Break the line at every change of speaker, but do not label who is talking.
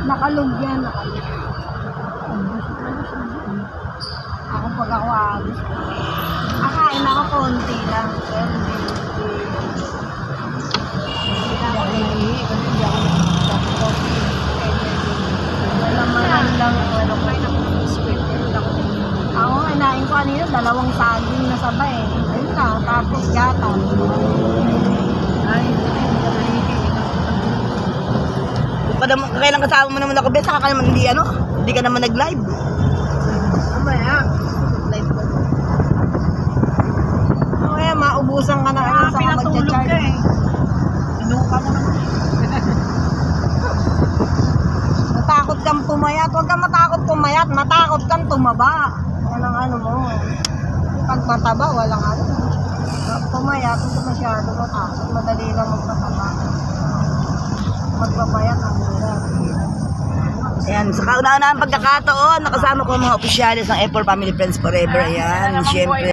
Nakalog yan, nakalog. Ako pag ako agos. Akain ako konti lang. Pero hindi ako nagtapos. Lang. Ako kinain ko kanina, 2 saging na sabay. Ayun lang, tapos yata.
Kailan kasama mo naman ako, Bes? Saka ka naman hindi ka naman nag-live.
Mamaya, live ko. Mamaya, maubusan ka na sa
pinatulog ka eh. Inuka mo naman.
Matakot kang pumayat. Huwag kang matakot pumayat. Matakot kang tumaba. Yan ang ano mo. Pag mataba, walang ano. Pumayat, hindi masyado matakot. Madali lang magpataba. Magpapayat ang hirap.
Ayan, sa kauna-unahang pagkakataon, nakasama ko ang mga opisyalis ng F4 Family Friends Forever. Ayan, syempre.